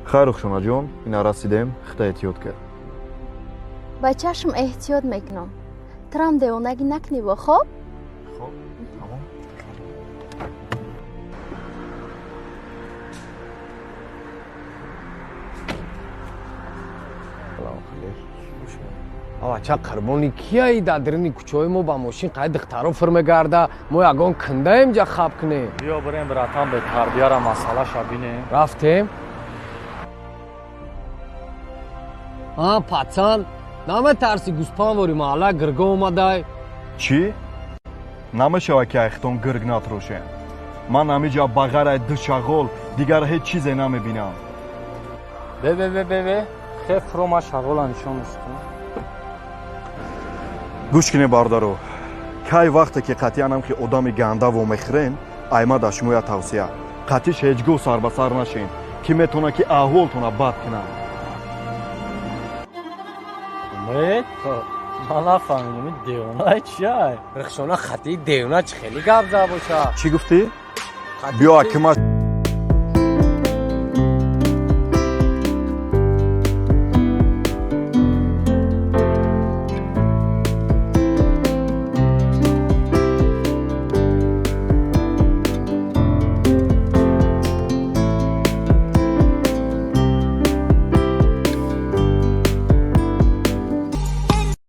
خیر خشونا جون اینا رسیدیم خدا احتیاط کرد با چشم احتیاط میکنم ترام دیونگی نکنی با خب؟ خب تمام سلام خیر авача қарбони кияи дар дарини кӯчаҳои мо ба мошин қай духтаро мегарда мо ягон киндаем ҷа хаб кунем بیا بریم براتان به تربیه مسئله شبینه рафтем пацан наметарси гӯспанвори маҳалла гирга омадай چی؟ نمیشه که اختون گرگ نتروشن من همیجا بغرای دو شغل دیگر هیچ چیزی نمیبینم به خیف رو ما شغل نشون استم گوش کنی باردارو کی وقتی که قطعی هم که ادامی گنده و مخرین ایما داشمویا توصیه قطعیش هیچگو سر به سر نشین که میتونه که احوالتونه بد کنن امید؟ من نفهمیدم این دیونه چیه؟ рихшона хати девна чӣ хеле гап зад боша چی گفتی؟ بیا که ما